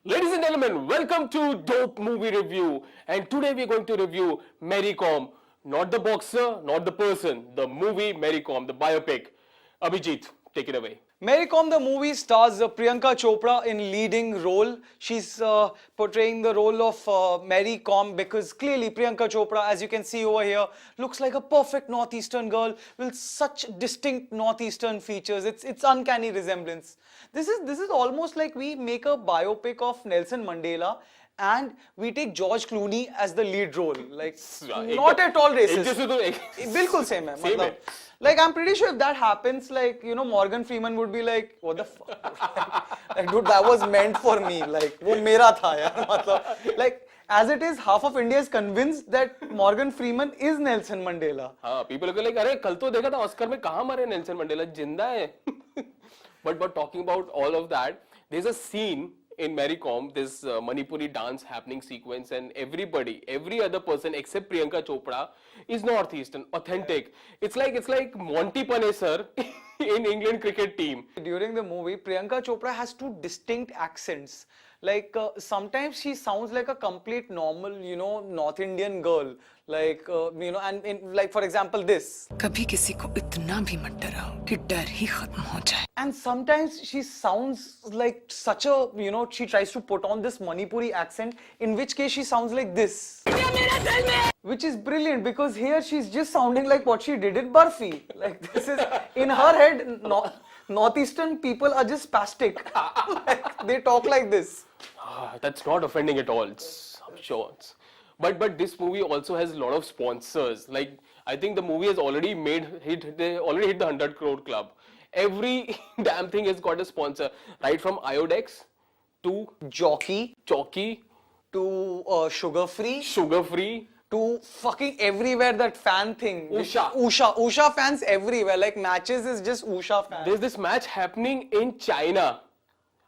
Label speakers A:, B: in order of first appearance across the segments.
A: Ladies and gentlemen, welcome to Dope Movie Review. And today we're going to review Mary Kom. Not the boxer, not the person. The movie Mary Kom, the biopic. Abhijit, take it away.
B: Mary Kom, the movie, stars Priyanka Chopra in leading role. She's portraying the role of Mary Kom because clearly Priyanka Chopra, as you can see over here, looks like a perfect Northeastern girl with such distinct Northeastern features. It's uncanny resemblance. This is almost like we make a biopic of Nelson Mandela and we take George Clooney as the lead role. Like, not at all racist. बिल्कुल same है. मतलब, like, I'm pretty sure if that happens, like, you know, Morgan Freeman would be like, what the fuck? Like, dude, that was meant for me. Like, वो मेरा था यार. मतलब, like, as it is, half of India is convinced that Morgan Freeman is Nelson Mandela.
A: हाँ, people are like, अरे कल तो देखा था ऑस्कर में कहाँ मरे नेल्सन मंडेला जिंदा है. But talking about all of that, there's a scene in Mary Kom, this Manipuri dance happening sequence, and every other person except Priyanka Chopra is Northeastern, authentic. It's like Monty Panesar in England cricket team.
B: During the movie, Priyanka Chopra has two distinct accents. Like, sometimes she sounds like a complete normal, you know, North Indian girl. Like, you know, and like, for example, this.
C: कभी किसी को इतना भी मत डराओ कि डर ही खत्म हो जाए.
B: And sometimes she sounds like such a, you know, she tries to put on this Manipuri accent, in which case she sounds like this. Which is brilliant because here she's just sounding like what she did in Barfi. Like, this is, in her head, Northeastern people are just spastic. Like, they talk like this.
A: That's not offending at all. I'm sure. But this movie also has a lot of sponsors. Like, I think the movie has already they already hit the 100 crore club. Every damn thing has got a sponsor, right from Iodex to
B: Jockey to Sugar Free to fucking everywhere, that fan thing. Usha fans everywhere. Like, matches is just Usha fans.
A: There's this match happening in China.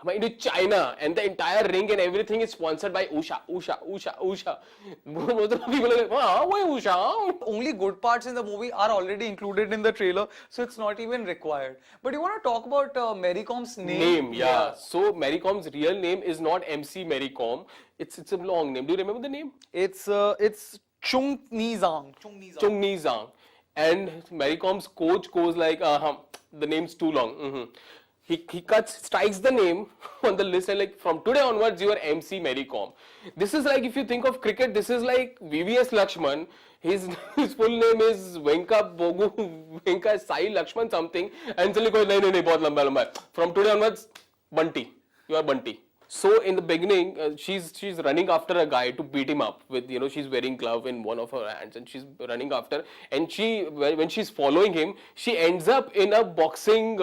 A: And the entire ring and everything is sponsored by Usha. Most of the people are like, wow, why Usha?
B: Only good parts in the movie are already included in the trailer, so it's not even required. But you want to talk about Mary Kom's name?
A: Yeah. So Mary Kom's real name is not MC Mary Kom. It's a long name. Do you remember the name?
B: It's Chung Ni Zhang.
A: Chung Ni Zhang. And Mary Kom's coach goes like, the name's too long. He strikes the name on the list and like, from today onwards, you are MC Mary Kom. This is like, if you think of cricket, this is like VVS Lakshman. His full name is Venka Sai Lakshman something. And suddenly goes, no, bahut lamba hai. From today onwards, Bunty. You are Bunty. So in the beginning, she's running after a guy to beat him up with, you know, she's wearing glove in one of her hands and she's running after, and when she's following him, she ends up in a boxing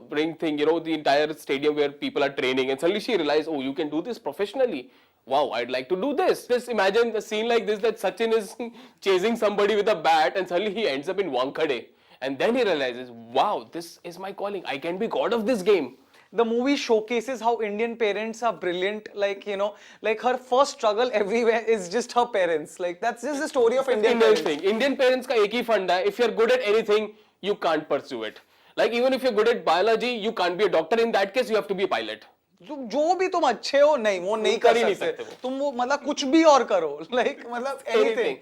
A: ring thing, you know, the entire stadium where people are training, and suddenly she realizes, oh, you can do this professionally. Wow, I'd like to do this. Just imagine a scene like this, that Sachin is chasing somebody with a bat and suddenly he ends up in Wankhede. And then he realizes, wow, this is my calling. I can be god of this game.
B: The movie showcases how Indian parents are brilliant. Like, you know, like her first struggle everywhere is just her parents. Like, that's just the story of Indian parents.
A: Indian parents ka ek hi fund hai. If you're good at anything, you can't pursue it. Like, even if you're good at biology, you can't be a doctor. In that case, you have to be a pilot.
B: जो भी तुम अच्छे हो, नहीं वो नहीं कर सकते. तुम वो मतलब कुछ भी और करो. Like, मतलब anything.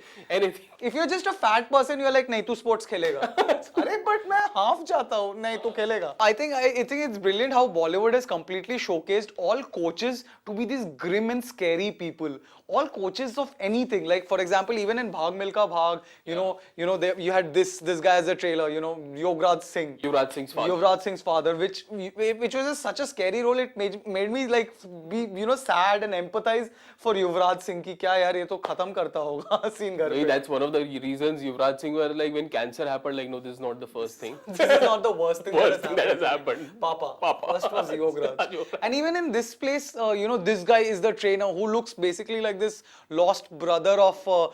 B: If you're just a fat person, you're like, नहीं तू sports खेलेगा. अरे but मैं half जाता हूँ, नहीं तू खेलेगा. I think it's brilliant how Bollywood has completely showcased all coaches to be these grim and scary people. All coaches of anything. Like, for example, even in Bhag Milka Bhag, you know, you had this guy as a trailer, you know, Yuvraj Singh's father, which was such a scary role. It made me like be, you know, sad and empathize for Yuvraj Singh ki kya yaar ye to khatam karta hoga scene ghar pe.
A: That's one of the reasons Yuvraj Singh were like, when cancer happened, like, no, this is not the first thing.
B: This is not the worst thing
A: that has happened.
B: Papa. First was Yuvraj. And even in this place, you know, this guy is the trainer who looks basically like this lost brother of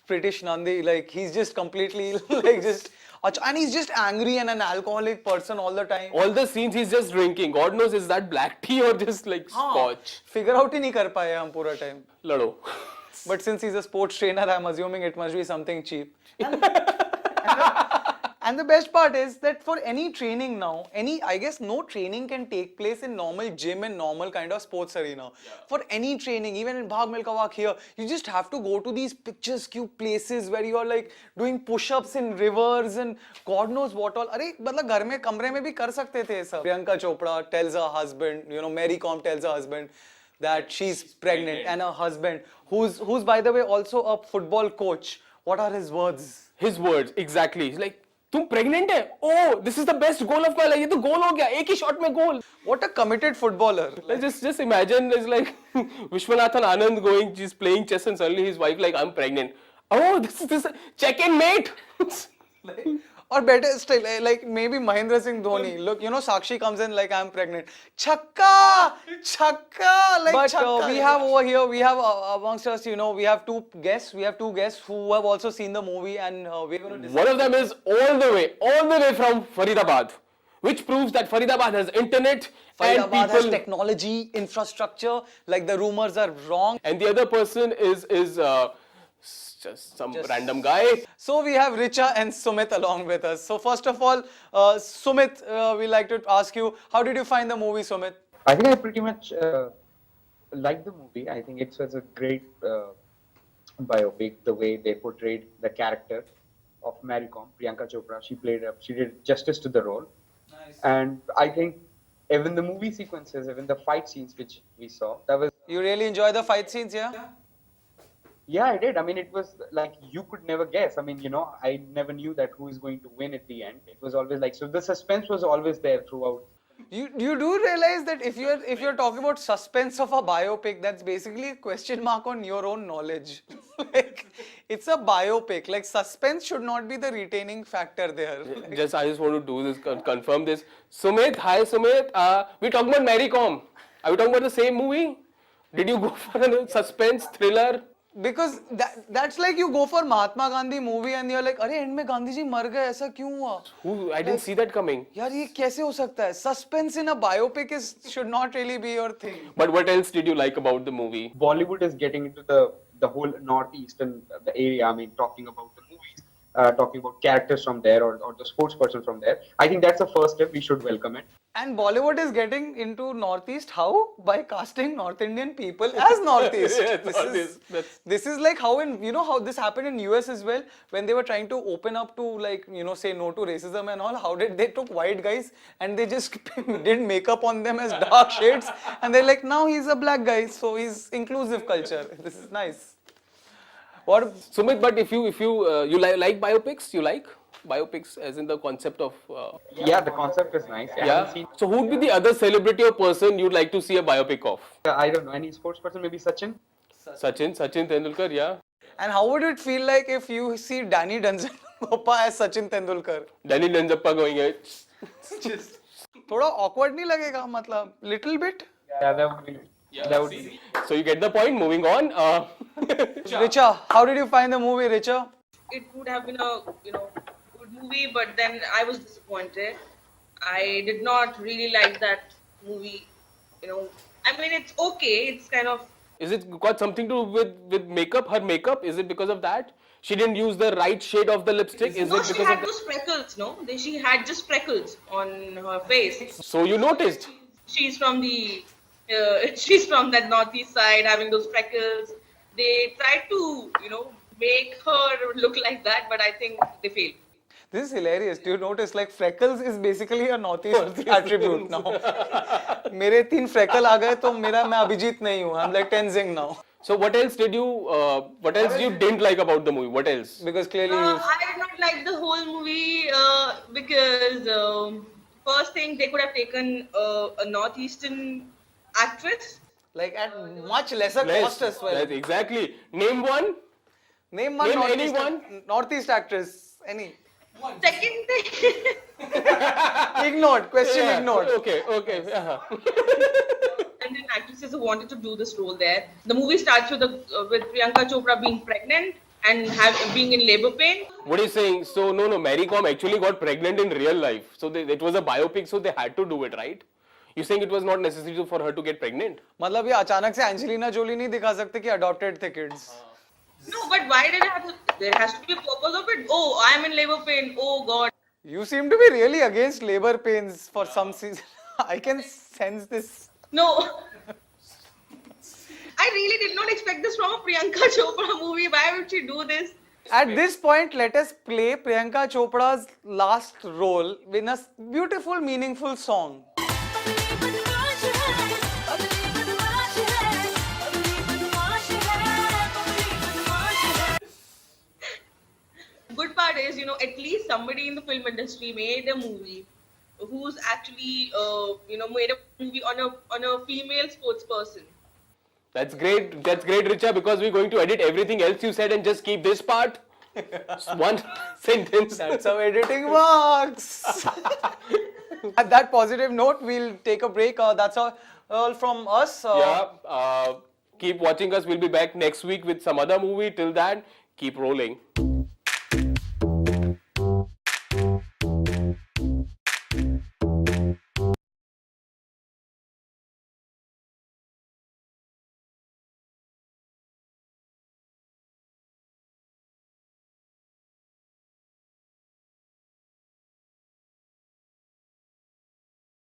B: British Nandi. Like, he's just completely like just, and he's just angry and an alcoholic person all the time.
A: All the scenes he's just drinking. God knows, is that black tea or just like scotch?
B: Figure out ही नहीं कर पाए हम पूरा time.
A: लड़ो.
B: But since he's a sports trainer, I'm assuming it must be something cheap. And the best part is that for any training now, I guess no training can take place in normal gym and normal kind of sports arena. For any training, even in Bhag Milka Walk here, you just have to go to these picturesque places where you are like doing push-ups in rivers and God knows what all. अरे मतलब घर में कमरे में भी कर सकते थे सब. Priyanka Chopra tells her husband, Mary Kom tells her husband that she's pregnant and her husband, who's by the way also a football coach. What are his words?
A: His words, exactly. He's like, तुम pregnant है? Oh, this is the best goal of my life. ये तो goal हो गया. एक ही shot में goal.
B: What a committed footballer.
A: Like just imagine it's like Vishwanathan Anand going, he's playing chess and suddenly his wife like, I'm pregnant. Oh, this check-in, mate.
B: Or better still, like maybe Mahendra Singh Dhoni. Look, Sakshi comes in like, I'm pregnant. Chakka! Like but chakka. We have over here, amongst us, we have two guests. We have two guests who have also seen the movie and we're going to discuss.
A: One of them is all the way from Faridabad, which proves that Faridabad has internet and people
B: has technology, infrastructure, like the rumors are wrong.
A: And the other person is just some random guy.
B: So we have Richa and Sumit along with us. So first of all, Sumit, we like to ask you, how did you find the movie, Sumit?
D: I think I pretty much liked the movie. I think it was a great biopic. The way they portrayed the character of Mary Kom, Priyanka Chopra, she did justice to the role.
B: Nice.
D: And I think even the movie sequences, even the fight scenes which we saw, that was.
B: You really enjoy the fight scenes, yeah?
D: Yeah, I did. I mean, it was like you could never guess. I mean, I never knew that who is going to win at the end. It was always like, so the suspense was always there throughout.
B: You do realize that if you're talking about suspense of a biopic, that's basically a question mark on your own knowledge. Like, it's a biopic. Like, suspense should not be the retaining factor there.
A: I just want to do this, confirm this. Sumit, hi Sumit. We talking about Mary Kom. Are we talking about the same movie? Did you go for a suspense thriller?
B: Because that's like you go for Mahatma Gandhi movie and you're like, अरे end में गांधी जी मर गए ऐसा क्यों हुआ?
A: I didn't see that coming.
B: यार ये कैसे हो सकता है? Suspense in a biopic should not really be your thing.
A: But what else did you like about the movie?
D: Bollywood is getting into the whole northeast and the area. I mean, talking about the movies, talking about characters from there or the sports person from there. I think that's the first step. We should welcome it.
B: And Bollywood is getting into Northeast how? By casting North Indian people as Northeast. This is like how how this happened in US as well when they were trying to open up to like, say no to racism and all. How did they took white guys and they just did makeup on them as dark shades and they're like, now he's a black guy, so he's inclusive culture. This is nice. What
A: Sumit, but if you like biopics, you like biopics as in the concept of
D: Yeah, the concept is nice.
A: yeah. So who would be the other celebrity or person you'd like to see a biopic of?
D: I don't know, any sports person, maybe Sachin.
A: Sachin Tendulkar, yeah.
B: And how would it feel like if you see Danny Danzappa as Sachin Tendulkar?
A: Danny Danzappa going it.
B: थोड़ा awkward नहीं लगेगा मतलब little bit?
D: Yeah, that would be. Yeah, that would be.
A: So you get the point. Moving on.
B: Richa, how did you find the movie, Richa?
E: It would have been a good movie, but then I was disappointed. I did not really like that movie. I mean, it's okay. It's kind of.
A: Is it got something to do with makeup? Her makeup? Is it because of that? She didn't use the right shade of the lipstick? Is
E: No,
A: it
E: she
A: because
E: had
A: of
E: those freckles. No, she had just freckles on her face.
A: So you noticed?
E: She's from the. She's from that northeast side, having those freckles. They tried to, make her look like that, but I think they failed.
B: This is hilarious. Do you notice like freckles is basically a northeast attribute now. मेरे 3 freckle आ गए तो मैं अभिजीत नहीं हूँ. I'm like Tenzing now.
A: So what else you didn't like about the movie? What else?
B: Because clearly
E: I did not like the whole movie because first thing, they could have taken a northeastern actress.
B: Like at much lesser cost as well.
A: Exactly. Name one.
B: Name one Northeast actress. Any.
E: Second thing.
B: Ignored. Question ignored.
A: Okay.
E: And then actresses who wanted to do this role there. The movie starts with Priyanka Chopra being pregnant and being in labor pain.
A: What are you saying? So no, Mary Kom actually got pregnant in real life. So it was a biopic, so they had to do it, right? You saying it was not necessary for her to get pregnant?
B: मतलब ये अचानक से Angelina Jolie नहीं दिखा सकते कि adopted थे kids.
E: No, but why did it have to? There has to be a purpose of it. Oh, I am in labor pain. Oh God.
B: You seem to be really against labor pains for some season. I can sense this.
E: No. I really did not expect this from a Priyanka Chopra movie. Why would she do this?
B: At this point, let us play Priyanka Chopra's last role in a beautiful, meaningful song.
E: Good part is, at least somebody in the film industry made a movie who's actually, made a movie on a female sports person.
A: That's great. That's great, Richa, because we're going to edit everything else you said and just keep this part. One sentence.
B: That's how editing works. At that positive note, we'll take a break. That's all from us.
A: Yeah. Keep watching us. We'll be back next week with some other movie. Till then, keep rolling.